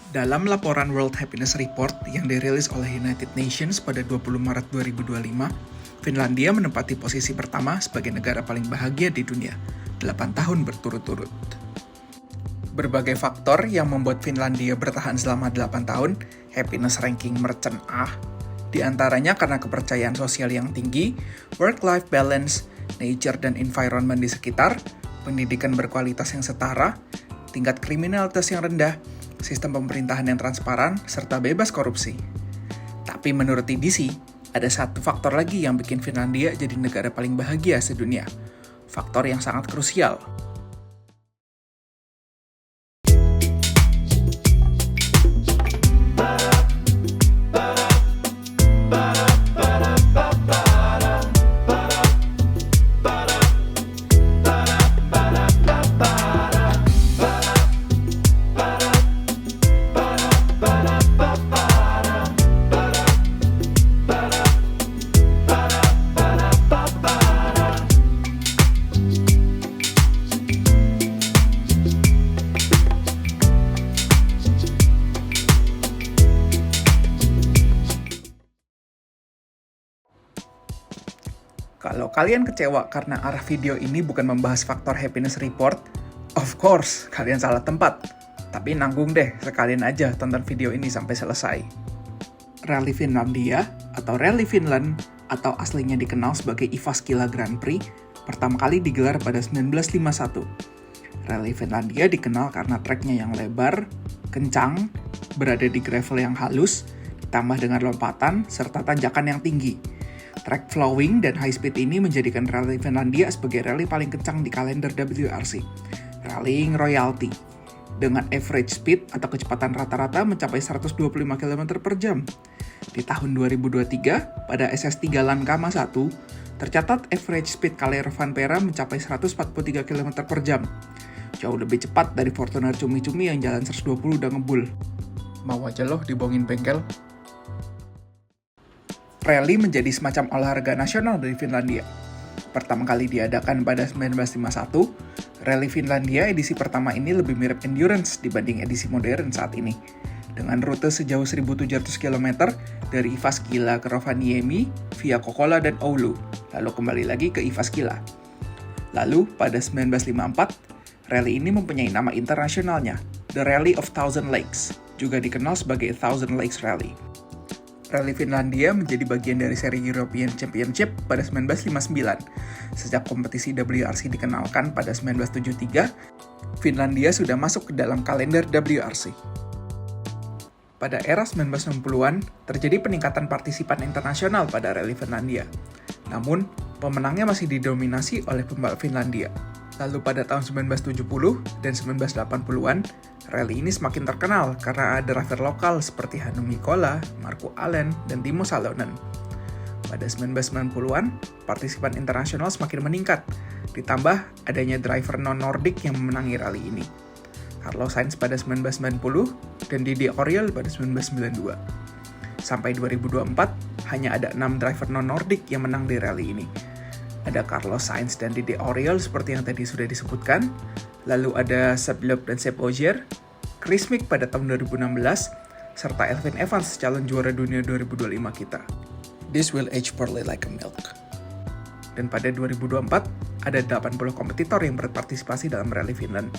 Dalam laporan World Happiness Report yang dirilis oleh United Nations pada 20 Maret 2025, Finlandia menempati posisi pertama sebagai negara paling bahagia di dunia, 8 tahun berturut-turut. Berbagai faktor yang membuat Finlandia bertahan selama 8 tahun, happiness ranking merchant A, di antaranya karena kepercayaan sosial yang tinggi, work-life balance, nature dan environment di sekitar, pendidikan berkualitas yang setara, tingkat kriminalitas yang rendah, sistem pemerintahan yang transparan, serta bebas korupsi. Tapi menurut IDC, ada satu faktor lagi yang bikin Finlandia jadi negara paling bahagia sedunia. Faktor yang sangat krusial. Kalau kalian kecewa karena arah video ini bukan membahas faktor happiness report, of course, kalian salah tempat. Tapi nanggung deh, sekalian aja tonton video ini sampai selesai. Rally Finlandia, atau Rally Finland, atau aslinya dikenal sebagai Jyväskylä Grand Prix, pertama kali digelar pada 1951. Rally Finlandia dikenal karena treknya yang lebar, kencang, berada di gravel yang halus, ditambah dengan lompatan, serta tanjakan yang tinggi. Track flowing dan high speed ini menjadikan Rally Finlandia sebagai rally paling kencang di kalender WRC, Rallying Royalty, dengan average speed atau kecepatan rata-rata mencapai 125 km per jam. Di tahun 2023, pada SS3 Lankamaa 1, tercatat average speed Kalle Rovanperä mencapai 143 km per jam. Jauh lebih cepat dari Fortuner Cumi-Cumi yang jalan 120 udah ngebul. Mau aja loh dibohongin bengkel. Rally menjadi semacam olahraga nasional dari Finlandia. Pertama kali diadakan pada 1951, Rally Finlandia edisi pertama ini lebih mirip endurance dibanding edisi modern saat ini. Dengan rute sejauh 1.700 km dari Jyväskylä ke Rovaniemi via Kokkola dan Oulu, lalu kembali lagi ke Jyväskylä. Lalu pada 1954, rally ini mempunyai nama internasionalnya, The Rally of Thousand Lakes, juga dikenal sebagai Thousand Lakes Rally. Rally Finlandia menjadi bagian dari seri European Championship pada 1959. Sejak kompetisi WRC dikenalkan pada 1973, Finlandia sudah masuk ke dalam kalender WRC. Pada era 1960-an, terjadi peningkatan partisipan internasional pada Rally Finlandia. Namun, pemenangnya masih didominasi oleh pembalap Finlandia. Lalu pada tahun 1970 dan 1980-an, rally ini semakin terkenal karena ada driver lokal seperti Hannu Mikkola, Markku Alén, dan Timo Salonen. Pada 1990-an, partisipan internasional semakin meningkat, ditambah adanya driver non-Nordic yang memenangi rally ini. Carlos Sainz pada 1990 dan Didier Auriol pada 1992. Sampai 2024, hanya ada 6 driver non-Nordic yang menang di rally ini. Ada Carlos Sainz dan Didier Auriol seperti yang tadi sudah disebutkan, lalu ada Sepp Loeb dan Sepp Ogier, Chris Mick pada tahun 2016, serta Elfyn Evans calon juara dunia 2025 kita. This will age poorly like a milk. Dan pada 2024, ada 80 kompetitor yang berpartisipasi dalam Rally Finland,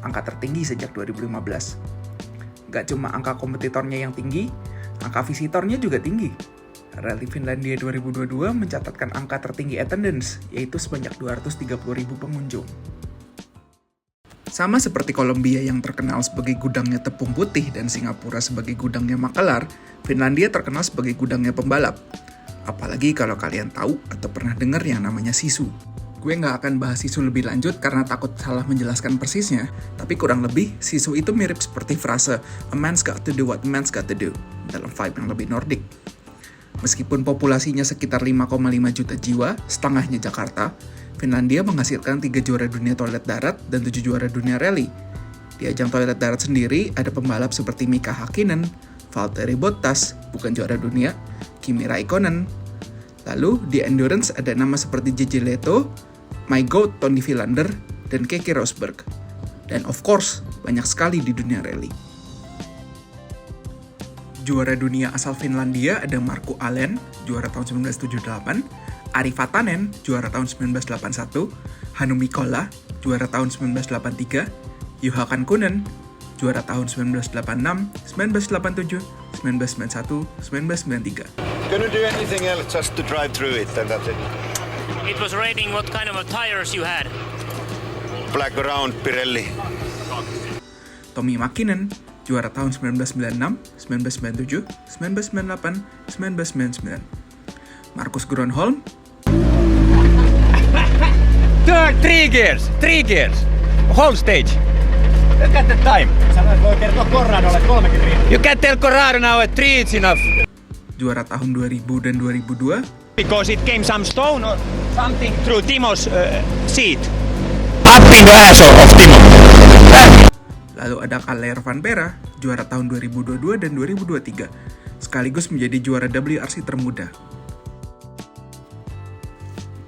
angka tertinggi sejak 2015. Gak cuma angka kompetitornya yang tinggi, angka visitornya juga tinggi. Rally Finlandia 2022 mencatatkan angka tertinggi attendance, yaitu sebanyak 230.000 pengunjung. Sama seperti Kolombia yang terkenal sebagai gudangnya tepung putih dan Singapura sebagai gudangnya makelar, Finlandia terkenal sebagai gudangnya pembalap. Apalagi kalau kalian tahu atau pernah dengar yang namanya sisu. Gue nggak akan bahas sisu lebih lanjut karena takut salah menjelaskan persisnya, tapi kurang lebih sisu itu mirip seperti frase "A man's got to do what a man's got to do" dalam vibe yang lebih Nordik. Meskipun populasinya sekitar 5,5 juta jiwa, setengahnya Jakarta, Finlandia menghasilkan 3 juara dunia toilet darat dan 7 juara dunia rally. Di ajang toilet darat sendiri, ada pembalap seperti Mika Häkkinen, Valtteri Bottas, bukan juara dunia, Kimi Räikkönen. Lalu di endurance ada nama seperti JJ Lehto, My Goat Tony Villander, dan Keke Rosberg. Dan of course, banyak sekali di dunia rally. Juara dunia asal Finlandia ada Markku Alén, juara tahun 1978, Ari Vatanen, juara tahun 1981, Hannu Mikkola, juara tahun 1983, Juha Kankkunen, juara tahun 1986, 1987, 1991, 1993. Couldn't do anything else, just to drive through it and that's it. It was raining. What kind of tires you had? Black around Pirelli. Tommi Mäkinen, juara tahun 1996, 1997, 1998, 1999. Markus Gronholm, Three gears, whole stage. Look at the time. Sanoit, voi kertoa Corradolle 30 riittää. You can tell Corrado now that 3 is enough. juara tahun 2000 dan 2002, Because it came some stone or something through Timo's seat. Up in the ass of Timo. lalu ada Kalle Rovanperä, juara tahun 2022 dan 2023, sekaligus menjadi juara WRC termuda.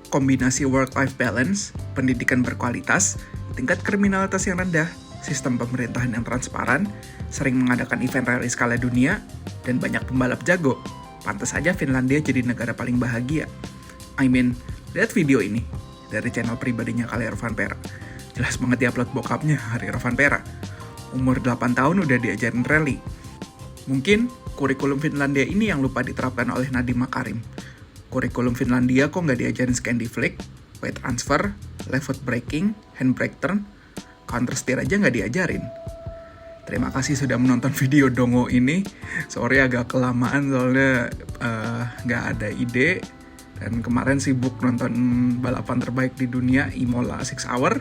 Kombinasi work-life balance, pendidikan berkualitas, tingkat kriminalitas yang rendah, sistem pemerintahan yang transparan, sering mengadakan event rally skala dunia, dan banyak pembalap jago. Pantas saja Finlandia jadi negara paling bahagia. Lihat video ini dari channel pribadinya Kalle Rovanperä. Jelas banget diupload bokapnya, Ari Rovanperä. Umur 8 tahun udah diajarin rally. Mungkin kurikulum Finlandia ini yang lupa diterapkan oleh Nadiem Makarim. Kurikulum Finlandia kok nggak diajarin Scandi Flick, weight transfer, left foot braking, handbrake turn, counter steer aja nggak diajarin. Terima kasih sudah menonton video Dongo ini. Sorry agak kelamaan soalnya nggak ada ide. Dan kemarin sibuk nonton balapan terbaik di dunia, Imola 6 Hour.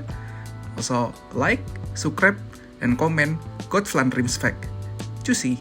Also like, subscribe, dan komen. God Flandrims Fact. Cusi.